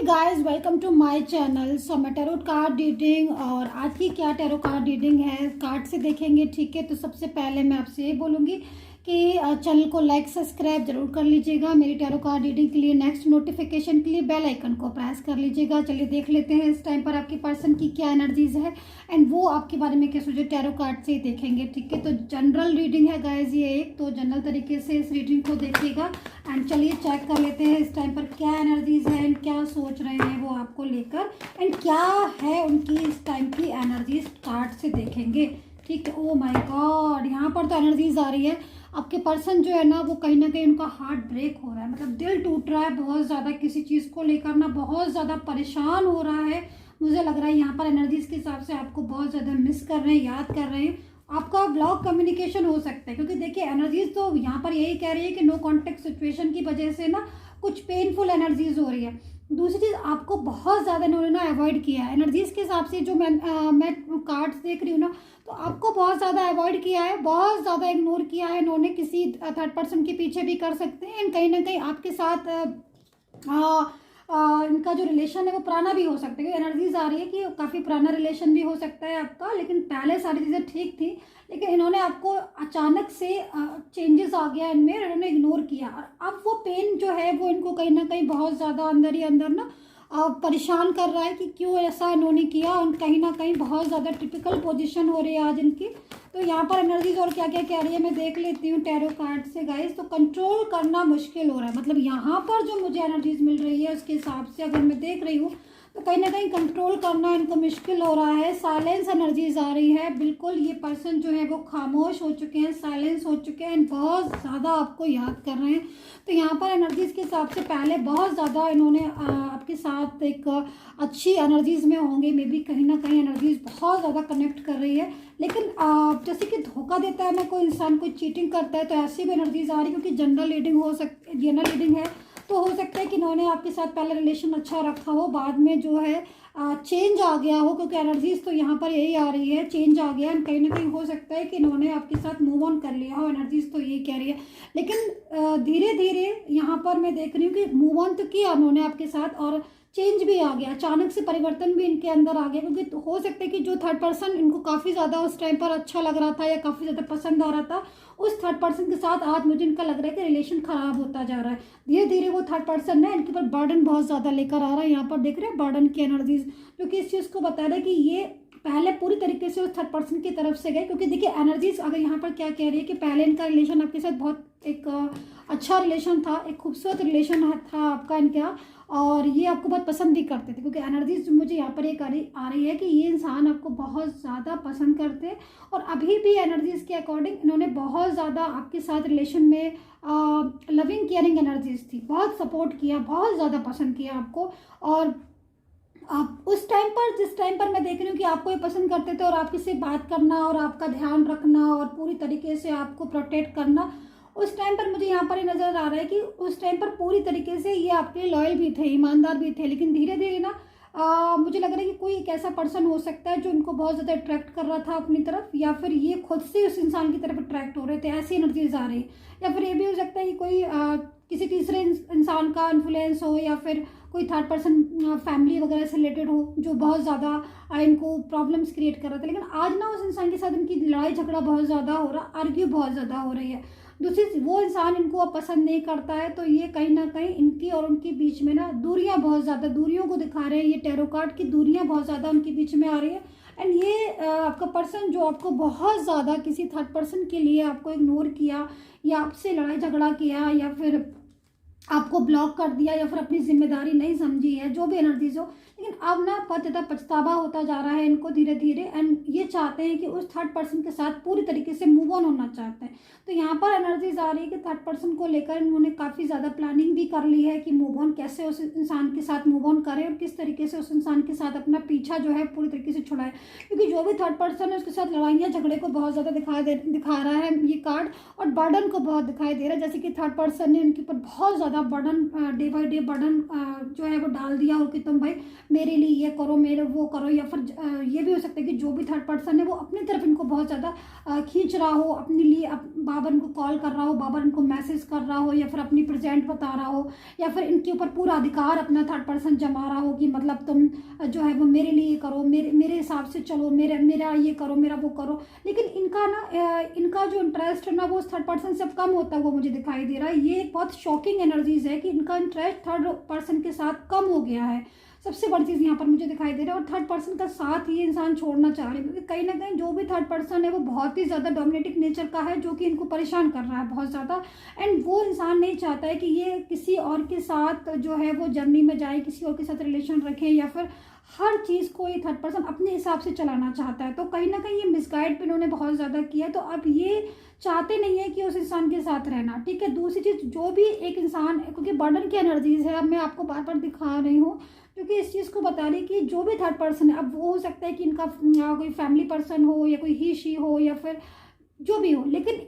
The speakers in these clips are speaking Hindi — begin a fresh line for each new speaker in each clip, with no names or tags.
Guys welcome to my channel. So मैं टैरो कार्ड रीडिंग और आज की क्या टैरो कार्ड रीडिंग है कार्ड से देखेंगे। ठीक है, तो सबसे पहले मैं आपसे ये बोलूँगी कि चैनल को लाइक सब्सक्राइब जरूर कर लीजिएगा। मेरी टैरो कार्ड रीडिंग के लिए नेक्स्ट नोटिफिकेशन के लिए बेल आइकन को प्रेस कर लीजिएगा। चलिए देख लेते हैं इस टाइम पर आपके पर्सन की क्या एनर्जीज है एंड वो आपके बारे में क्या सोचे। टैरो कार्ड से ही देखेंगे। ठीक है, तो जनरल रीडिंग है गाइज ये एक, तो जनरल तरीके से इस रीडिंग को देखिएगा एंड चलिए चेक कर लेते हैं इस टाइम पर क्या एनर्जीज है एंड क्या सोच रहे हैं वो आपको लेकर एंड क्या है उनकी इस टाइम की एनर्जीज कार्ड से देखेंगे। ठीक है, ओ माय गॉड, यहाँ पर तो एनर्जीज आ रही है। आपके पर्सन जो है ना वो कहीं ना कहीं उनका हार्ट ब्रेक हो रहा है, मतलब दिल टूट रहा है बहुत ज़्यादा किसी चीज़ को लेकर ना, बहुत ज़्यादा परेशान हो रहा है। मुझे लग रहा है यहाँ पर एनर्जीज के हिसाब से आपको बहुत ज़्यादा मिस कर रहे हैं, याद कर रहे हैं। आपका ब्लॉक कम्युनिकेशन हो सकता है क्योंकि देखिए एनर्जीज तो यहाँ पर यही कह रही है कि नो कॉन्टेक्ट सिचुएशन की वजह से ना कुछ पेनफुल एनर्जीज हो रही है। दूसरी चीज़ आपको बहुत ज़्यादा इन्होंने ना अवॉइड किया है एनर्जीज के हिसाब से। जो मैं कार्ड्स देख रही हूँ ना, तो आपको बहुत ज़्यादा अवॉइड किया है, बहुत ज़्यादा इग्नोर किया है इन्होंने। किसी थर्ड पर्सन के पीछे भी कर सकते हैं एंड कहीं ना कहीं आपके साथ इनका जो रिलेशन है वो पुराना भी हो सकता है क्योंकि एनर्जीज आ रही है कि काफ़ी पुराना रिलेशन भी हो सकता है आपका। लेकिन पहले सारी चीज़ें ठीक थी, लेकिन इन्होंने आपको अचानक से चेंजेस आ गया इनमें, इन्होंने इग्नोर किया और अब वो पेन जो है वो इनको कहीं ना कहीं बहुत ज़्यादा अंदर ही अंदर ना परेशान कर रहा है कि क्यों ऐसा इन्होंने किया। और कहीं ना कहीं बहुत ज़्यादा टिपिकल पोजीशन हो रही है आज इनकी। तो यहाँ पर एनर्जीज और क्या क्या कह रही है मैं देख लेती हूँ टैरो कार्ड से गाइस। तो कंट्रोल करना मुश्किल हो रहा है, मतलब यहाँ पर जो मुझे एनर्जीज मिल रही है उसके हिसाब से अगर मैं देख रही हूँ तो कहीं ना कहीं कंट्रोल करना इनको मुश्किल हो रहा है। साइलेंस एनर्जीज आ रही है, बिल्कुल ये पर्सन जो है वो खामोश हो चुके हैं, साइलेंस हो चुके हैं, बहुत ज़्यादा आपको याद कर रहे हैं। तो यहाँ पर एनर्जीज के हिसाब से पहले बहुत ज़्यादा इन्होंने आपके साथ एक अच्छी एनर्जीज में होंगे, मे बी कहीं ना कहीं एनर्जीज बहुत ज़्यादा कनेक्ट कर रही है। लेकिन जैसे कि धोखा देता है ना कोई इंसान, कोई चीटिंग करता है, तो ऐसी भी एनर्जीज आ रही है क्योंकि जनरल रीडिंग हो सकती है, जनरल रीडिंग है तो हो सकता है कि इन्होंने आपके साथ पहले रिलेशन अच्छा रखा हो, बाद में जो है चेंज आ गया हो क्योंकि एनर्जीज तो यहाँ पर यही आ रही है, चेंज आ गया एंड कहीं ना कहीं हो सकता है कि इन्होंने आपके साथ मूव ऑन कर लिया हो। एनर्जीज तो यही कह रही है, लेकिन धीरे धीरे यहाँ पर मैं देख रही हूँ कि मूव ऑन तो किया उन्होंने आपके साथ और चेंज भी आ गया, अचानक से परिवर्तन भी इनके अंदर आ गया। क्योंकि तो हो सकता है कि जो थर्ड पर्सन इनको काफ़ी ज़्यादा उस टाइम पर अच्छा लग रहा था या काफ़ी ज़्यादा पसंद आ रहा था, उस थर्ड पर्सन के साथ आज मुझे इनका लग रहा है कि रिलेशन खराब होता जा रहा है। धीरे धीरे वो थर्ड पर्सन ना इनके ऊपर बर्डन बहुत ज़्यादा लेकर आ रहा है। यहाँ पर देख रहे हैं बर्डन की एनर्जीज, क्योंकि इस चीज़ को बता रहा है कि ये पहले पूरी तरीके से उस थर्ड पर्सन की तरफ से गए। क्योंकि देखिए एनर्जीज अगर यहाँ पर क्या कह रही है कि पहले इनका रिलेशन आपके साथ बहुत एक अच्छा रिलेशन था, एक खूबसूरत रिलेशन था आपका इनका, और ये आपको बहुत पसंद भी करते थे। क्योंकि एनर्जीज मुझे यहाँ पर एक आ रही है कि ये इंसान आपको बहुत ज़्यादा पसंद करते हैं और अभी भी एनर्जीज के अकॉर्डिंग इन्होंने बहुत ज़्यादा आपके साथ रिलेशन में लविंग केयरिंग एनर्जीज थी, बहुत सपोर्ट किया, बहुत ज़्यादा पसंद किया आपको। और आप उस टाइम पर, जिस टाइम पर मैं देख रही हूँ कि आपको ये पसंद करते थे और आपके से बात करना और आपका ध्यान रखना और पूरी तरीके से आपको प्रोटेक्ट करना, उस टाइम पर मुझे यहाँ पर ये नज़र आ रहा है कि उस टाइम पर पूरी तरीके से ये आपके लिए लॉयल भी थे, ईमानदार भी थे। लेकिन धीरे धीरे ना मुझे लग रहा है कि कोई एक ऐसा पर्सन हो सकता है जो इनको बहुत ज़्यादा अट्रैक्ट कर रहा था अपनी तरफ, या फिर ये खुद से उस इंसान की तरफ अट्रैक्ट हो रहे थे, ऐसी एनर्जीज आ रही है। या फिर ये भी हो सकता है कि कोई किसी तीसरे इंसान का इन्फ्लुएंस हो, या फिर कोई थर्ड पर्सन फैमिली वगैरह से रिलेटेड हो जो बहुत ज़्यादा इनको प्रॉब्लम्स क्रिएट कर रहा था। लेकिन आज ना उस इंसान के साथ इनकी लड़ाई झगड़ा बहुत ज़्यादा हो रहा, आर्ग्यू बहुत ज़्यादा हो रही है। दूसरी वो इंसान इनको अब पसंद नहीं करता है, तो ये कहीं ना कहीं इनकी और उनके बीच में ना दूरियां, बहुत ज़्यादा दूरियों को दिखा रहे हैं ये टैरो कार्ड की। दूरियां बहुत ज़्यादा उनके बीच में आ रही है एंड ये आपका पर्सन जो आपको बहुत ज़्यादा किसी थर्ड पर्सन के लिए आपको इग्नोर किया या आपसे लड़ाई झगड़ा किया या फिर आपको ब्लॉक कर दिया या फिर अपनी जिम्मेदारी नहीं समझी है, जो भी एनर्जीज हो, लेकिन अब ना बहुत ज़्यादा पछतावा होता जा रहा है इनको धीरे धीरे एंड ये चाहते हैं कि उस थर्ड पर्सन के साथ पूरी तरीके से मूव ऑन होना चाहते हैं। तो यहाँ पर एनर्जीज आ रही है कि थर्ड पर्सन को लेकर इन्होंने काफ़ी ज़्यादा प्लानिंग भी कर ली है कि मूव ऑन कैसे उस इंसान के साथ मूव ऑन करें और किस तरीके से उस इंसान के साथ अपना पीछा जो है पूरी तरीके से छुड़ाए। क्योंकि जो भी थर्ड पर्सन है उसके साथ लड़ाइयाँ झगड़े को बहुत ज़्यादा दिखा रहा है ये कार्ड, और बर्डन को बहुत दिखाई दे रहा है, जैसे कि थर्ड पर्सन ने उनके ऊपर बहुत ज़्यादा ज़्यादा burden, day by day burden जो है वो डाल दिया हो कि तुम भाई मेरे लिए ये करो, मेरे वो करो, या फिर ये भी हो सकता है कि जो भी थर्ड पर्सन है वो अपनी तरफ इनको बहुत ज़्यादा खींच रहा हो अपने लिए, बार बार इनको कॉल कर रहा हो, बार बार इनको मैसेज कर रहा हो, या फिर अपनी प्रेजेंट बता रहा हो, या फिर इनके ऊपर पूरा अधिकार अपना थर्ड पर्सन जमा रहा हो कि मतलब तुम जो है वो मेरे लिए करो, मेरे हिसाब से चलो, मेरा ये करो, मेरा वो करो। लेकिन इनका ना इनका जो इंटरेस्ट है ना वो थर्ड पर्सन से कम होता हुआ मुझे दिखाई दे रहा है। ये एक बहुत शॉकिंग एनर्जीज है कि इनका इंटरेस्ट थर्ड पर्सन के साथ कम हो गया है, सबसे बड़ी चीज़ यहाँ पर मुझे दिखाई दे रहा है। और थर्ड पर्सन का साथ ये इंसान छोड़ना चाह रहे हैं, क्योंकि कहीं ना कहीं जो भी थर्ड पर्सन है वो बहुत ही ज़्यादा डोमिनेटिंग नेचर का है, जो कि इनको परेशान कर रहा है बहुत ज़्यादा। एंड वो इंसान नहीं चाहता है कि ये किसी और के साथ जो है वो जर्नी में जाए, किसी और के साथ रिलेशन रखें, या फिर हर चीज़ को ये थर्ड पर्सन अपने हिसाब से चलाना चाहता है। तो कहीं ना कहीं ये मिसगाइड भी इन्होंने बहुत ज़्यादा किया है, तो अब ये चाहते नहीं है कि उस इंसान के साथ रहना। ठीक है, दूसरी चीज़, जो भी एक इंसान, क्योंकि बर्डन की एनर्जीज है, अब मैं आपको बार बार दिखा रही हूँ क्योंकि इस चीज़ को बता रही कि जो भी थर्ड पर्सन है, अब वो हो सकता है कि इनका कोई फैमिली पर्सन हो, या कोई ही शी हो, या फिर जो भी हो, लेकिन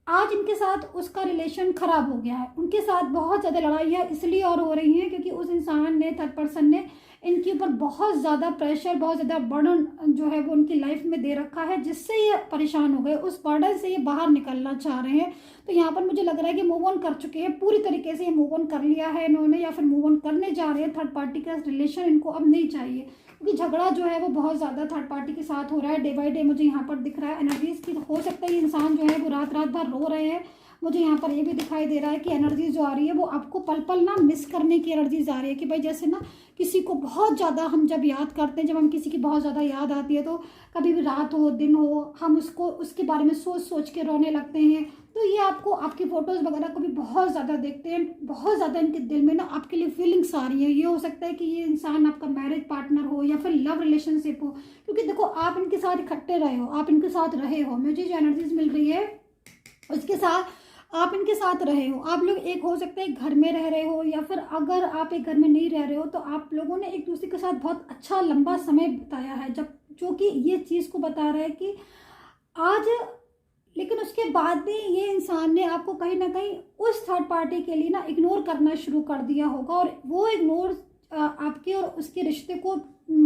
आज इनके साथ उसका रिलेशन खराब हो गया है। उनके साथ बहुत ज़्यादा लड़ाइयाँ इसलिए और हो रही हैं क्योंकि उस इंसान ने, थर्ड पर्सन ने, इनके ऊपर बहुत ज़्यादा प्रेशर, बहुत ज़्यादा बर्डन जो है वो उनकी लाइफ में दे रखा है, जिससे ये परेशान हो गए। उस बर्डन से ये बाहर निकलना चाह रहे हैं। तो यहाँ पर मुझे लग रहा है कि मूव ऑन कर चुके हैं पूरी तरीके से, ये मूव ऑन कर लिया है इन्होंने, या फिर मूव ऑन करने जा रहे हैं। थर्ड पार्टी का रिलेशन इनको अब नहीं चाहिए, क्योंकि झगड़ा जो है वो बहुत ज़्यादा थर्ड पार्टी के साथ हो रहा है डे बाय डे। मुझे यहाँ पर दिख रहा है एनर्जीज की, हो सकता है ये इंसान जो है वो रात रात भर रो रहे हैं। मुझे यहाँ पर ये भी दिखाई दे रहा है कि एनर्जीज जो आ रही है वो आपको पल पल ना मिस करने की एनर्जीज आ रही है, कि भाई जैसे ना किसी को बहुत ज़्यादा हम जब याद करते हैं, जब हम किसी की बहुत ज़्यादा याद आती है, तो कभी भी रात हो दिन हो, हम उसके बारे में सोच सोच के रोने लगते हैं। तो ये आपको आपकी फ़ोटोज़ वगैरह को भी बहुत ज़्यादा देखते हैं, बहुत ज़्यादा इनके दिल में ना आपके लिए फीलिंग्स आ रही है। ये हो सकता है कि ये इंसान आपका मैरिज पार्टनर हो, या फिर लव रिलेशनशिप हो, क्योंकि देखो आप इनके साथ इकट्ठे रहे हो, आप इनके साथ रहे हो, मुझे जो एनर्जीज मिल रही है उसके साथ आप इनके साथ रहे हो। आप लोग एक हो सकता है घर में रह रहे हो, या फिर अगर आप एक घर में नहीं रह रहे हो तो आप लोगों ने एक दूसरे के साथ बहुत अच्छा लंबा समय बिताया है, जब जो कि ये चीज़ को बता रहा है कि आज, लेकिन उसके बाद भी ये इंसान ने आपको कहीं ना कहीं उस थर्ड पार्टी के लिए ना इग्नोर करना शुरू कर दिया होगा, और वो इग्नोर आपके और उसके रिश्ते को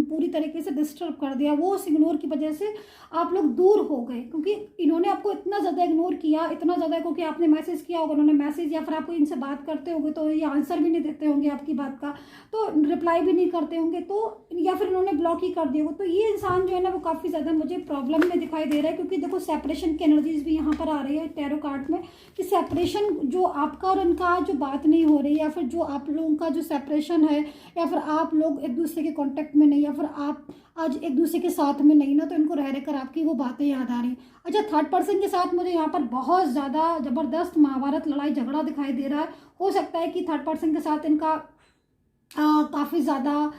पूरी तरीके से डिस्टर्ब कर दिया। वो उस इग्नोर की वजह से आप लोग दूर हो गए, क्योंकि इन्होंने आपको इतना ज़्यादा इग्नोर किया, इतना ज़्यादा, क्योंकि आपने मैसेज किया होगा, उन्होंने मैसेज, या फिर आपको इनसे बात करते होंगे तो ये आंसर भी नहीं देते होंगे आपकी बात का, तो रिप्लाई भी नहीं करते होंगे, तो या फिर इन्होंने ब्लॉक ही कर दिया होगा। तो ये इंसान जो है ना वो काफ़ी ज़्यादा मुझे प्रॉब्लम में दिखाई दे रहा है, क्योंकि देखो सेपरेशन की एनर्जीज भी यहाँ पर आ रही है टैरो कार्ड में, कि सेपरेशन जो आपका और इनका जो बात नहीं हो रही, या फिर जो आप लोगों का जो सेपरेशन है, या फिर आप लोग एक दूसरे के कांटेक्ट में नहीं, या फिर आप आज एक दूसरे के साथ में नहीं ना, तो इनको रह रहकर आपकी वो बातें याद आ रही। अच्छा, थर्ड पर्सन के साथ मुझे यहाँ पर बहुत ज़्यादा ज़बरदस्त महाभारत लड़ाई झगड़ा दिखाई दे रहा है। हो सकता है कि थर्ड पर्सन के साथ इनका काफ़ी ज़्यादा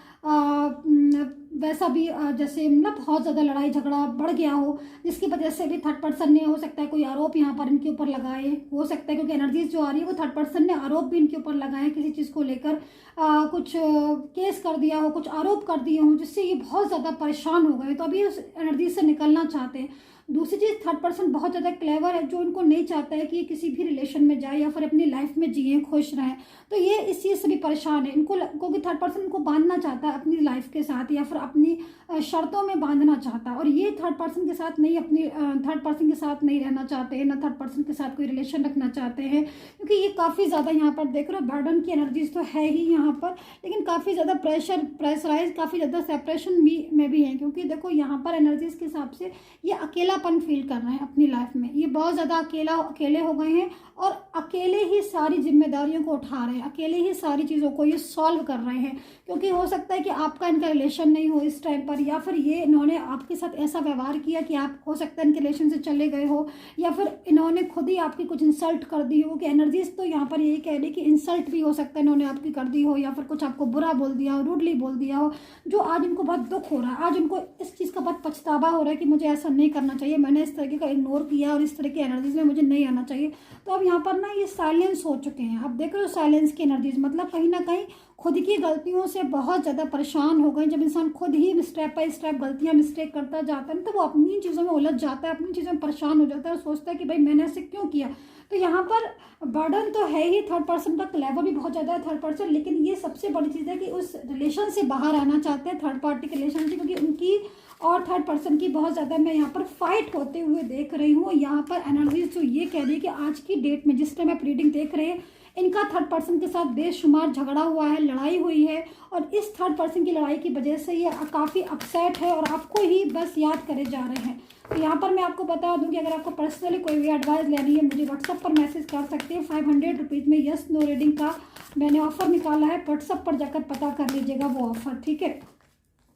वैसा भी जैसे मतलब बहुत ज़्यादा लड़ाई झगड़ा बढ़ गया हो, जिसकी वजह से भी थर्ड पर्सन ने हो सकता है कोई आरोप यहाँ पर इनके ऊपर लगाए, हो सकता है क्योंकि एनर्जीज जो आ रही है वो थर्ड पर्सन ने आरोप भी इनके ऊपर लगाए, किसी चीज़ को लेकर कुछ केस कर दिया हो, कुछ आरोप कर दिए हों, जिससे ये बहुत ज़्यादा परेशान हो गए, तो अभी उस एनर्जी से निकलना चाहते हैं। दूसरी चीज़, थर्ड पर्सन बहुत ज़्यादा क्लेवर है, जो इनको नहीं चाहता है कि किसी भी रिलेशन में जाए या फिर अपनी लाइफ में जिए, खुश रहें। तो ये इस चीज़ से भी परेशान है, इनको क्योंकि थर्ड पर्सन इनको बांधना चाहता है अपनी लाइफ के साथ, या फिर अपनी शर्तों में बांधना चाहता है, और ये थर्ड पर्सन के साथ नहीं, अपनी थर्ड पर्सन के साथ नहीं रहना चाहते हैं, ना थर्ड पर्सन के साथ कोई रिलेशन रखना चाहते हैं, क्योंकि ये काफ़ी ज़्यादा यहाँ पर देख रहे हो बर्डन की एनर्जीज तो है ही यहाँ पर, लेकिन काफ़ी ज़्यादा प्रेशराइज, काफ़ी ज़्यादा सेपरेशन में भी है, क्योंकि देखो यहाँ पर एनर्जीज के हिसाब से ये अकेलापन फील कर रहे हैं अपनी लाइफ में, ये बहुत ज़्यादा अकेले हो गए हैं, और अकेले ही सारी जिम्मेदारियों को उठा रहे हैं, अकेले ही सारी चीज़ों को ये सॉल्व कर रहे हैं, क्योंकि हो सकता है कि आपका इनका रिलेशन नहीं हो इस टाइम पर, या फिर ये इन्होंने आपके साथ ऐसा व्यवहार किया कि आप हो सकता है इनके रिलेशन से चले गए हो, या फिर इन्होंने खुद ही आपकी कुछ इंसल्ट कर दी हो, कि एनर्जीज तो यहाँ पर यही कह रही कि इंसल्ट भी हो सकता है इन्होंने आपकी कर दी हो, या फिर कुछ आपको बुरा बोल दिया हो, रूडली बोल दिया हो, जो आज इनको बहुत दुख हो रहा है, आज इनको इस चीज़ का बहुत पछतावा हो रहा है कि मुझे ऐसा नहीं करना चाहिए चाहिए, मैंने इस तरीके का इग्नोर किया और इस तरह की एनर्जीज में मुझे नहीं आना चाहिए। तो अब यहाँ पर ना ये साइलेंस हो चुके हैं। अब देख रहे हो साइलेंस की एनर्जीज, मतलब कहीं ना कहीं खुद की गलतियों से बहुत ज़्यादा परेशान हो गए। जब इंसान खुद ही स्टेप बाय स्टेप गलतियाँ मिस्टेक करता जाता है तो वो अपनी चीज़ों में उलझ जाता है, अपनी चीज़ों में परेशान हो जाता है और सोचता है कि भाई मैंने ऐसे क्यों किया। तो यहाँ पर बर्डन तो है ही, थर्ड पर्सन का लेवल भी बहुत ज़्यादा है थर्ड पर्सन, लेकिन ये सबसे बड़ी चीज़ है कि उस रिलेशन से बाहर आना चाहते हैं, थर्ड पार्टी के रिलेशन से, क्योंकि उनकी और थर्ड पर्सन की बहुत ज़्यादा मैं यहाँ पर फाइट होते हुए देख रही हूँ। यहाँ पर एनर्जीज जो ये कह रही है कि आज की डेट में जिस टाइम आप रीडिंग देख रहे हैं, इनका थर्ड पर्सन के साथ बेशुमार झगड़ा हुआ है, लड़ाई हुई है, और इस थर्ड पर्सन की लड़ाई की वजह से ये काफ़ी अपसेट है और आपको ही बस याद करे जा रहे हैं। तो यहाँ पर मैं आपको बता दूं कि अगर आपको पर्सनली कोई भी एडवाइस लेनी है मुझे व्हाट्सअप पर मैसेज कर सकते हैं। 500 रुपीज़ में यस नो रीडिंग का मैंने ऑफ़र निकाला है, व्हाट्सअप पर जाकर पता कर लीजिएगा वो ऑफ़र, ठीक है।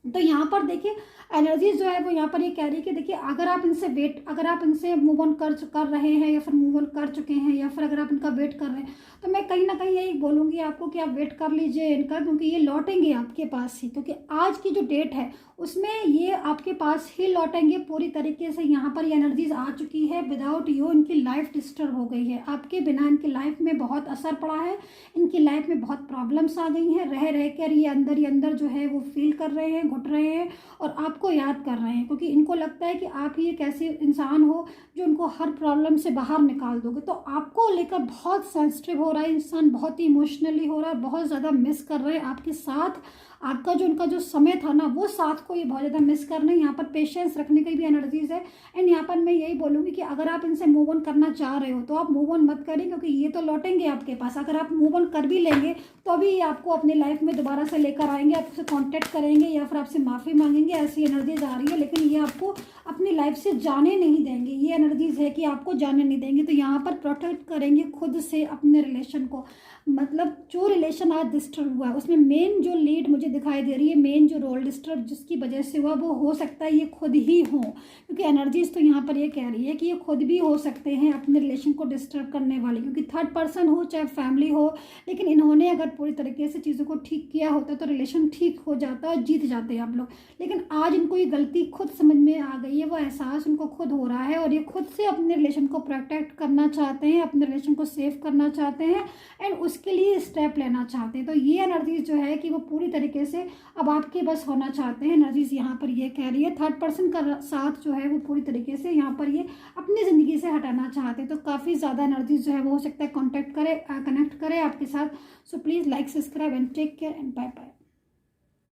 तो यहाँ पर देखिए एनर्जी जो है वो यहाँ पर ये कह रही है कि देखिए अगर आप इनसे मूव ऑन कर रहे हैं या फिर मूव ऑन कर चुके हैं या फिर अगर आप इनका वेट कर रहे हैं, तो मैं कहीं ना कहीं यही बोलूँगी आपको कि आप वेट कर लीजिए इनका, क्योंकि ये लौटेंगे आपके पास ही, क्योंकि आज की जो डेट है उसमें ये आपके पास ही लौटेंगे पूरी तरीके से। यहाँ पर ये एनर्जीज आ चुकी है। विदाउट यू इनकी लाइफ डिस्टर्ब हो गई है, आपके बिना इनकी लाइफ में बहुत असर पड़ा है, इनकी लाइफ में बहुत प्रॉब्लम्स आ गई हैं। रह कर ये अंदर जो है वो फील कर रहे हैं, घुट रहे हैं और आपको याद कर रहे हैं, क्योंकि इनको लगता है कि आप ही एक ऐसे इंसान हो जो उनको हर प्रॉब्लम से बाहर निकाल दोगे। तो आपको लेकर बहुत सेंसिटिव हो रहा है इंसान, बहुत ही इमोशनली हो रहा है, बहुत ज़्यादा मिस कर रहे हैं आपके साथ। आपका जो उनका जो समय था ना वो साथ को ये बहुत ज़्यादा मिस कर रहे हैं। यहाँ पर पेशेंस रखने की भी एनर्जीज है। एंड यहाँ पर मैं यही बोलूँगी कि अगर आप इनसे मूव ऑन करना चाह रहे हो तो आप मूव ऑन मत करें, क्योंकि ये तो लौटेंगे आपके पास। अगर आप मूव ऑन कर भी लेंगे तो अभी ये आपको अपनी लाइफ में दोबारा से लेकर आएंगे, आपसे कॉन्टेक्ट करेंगे या फिर आपसे माफ़ी मांगेंगे, ऐसी एनर्जीज आ रही है। लेकिन ये आपको अपनी लाइफ से जाने नहीं देंगे, ये एनर्जीज है कि आपको जाने नहीं देंगे। तो यहाँ पर प्रोटेक्ट करेंगे खुद से अपने रिलेशन को। मतलब जो रिलेशन आज डिस्टर्ब हुआ है उसमें मेन जो लीड मुझे दिखाई दे रही है, मेन जो रोल डिस्टर्ब जिसकी वजह से हुआ वो हो सकता है ये खुद ही हो, क्योंकि एनर्जीज तो यहाँ पर ये कह रही है कि ये खुद भी हो सकते हैं अपने रिलेशन को डिस्टर्ब करने वाले, क्योंकि थर्ड पर्सन हो चाहे फैमिली हो, लेकिन इन्होंने अगर पूरी तरीके से चीज़ों को ठीक किया होता तो रिलेशन ठीक हो जाता और जीत जाते हैं आप लोग। लेकिन आज इनको ये गलती खुद समझ में आ गई है, वो एहसास उनको खुद हो रहा है और ये खुद से अपने रिलेशन को प्रोटेक्ट करना चाहते हैं, अपने रिलेशन को सेव करना चाहते हैं एंड उसके लिए स्टेप लेना चाहते हैं। तो ये एनर्जीज जो है कि वो पूरी तरीके से अब आपके बस होना चाहते हैं। एनर्जीज यहाँ पर ये कह रही है थर्ड पर्सन का साथ जो है वो पूरी तरीके से यहाँ पर ये अपनी ज़िंदगी से हटाना चाहते हैं। तो काफ़ी ज़्यादा एनर्जीज जो है वो हो सकता है कनेक्ट करे आपके साथ। So please like, subscribe and take care and bye bye.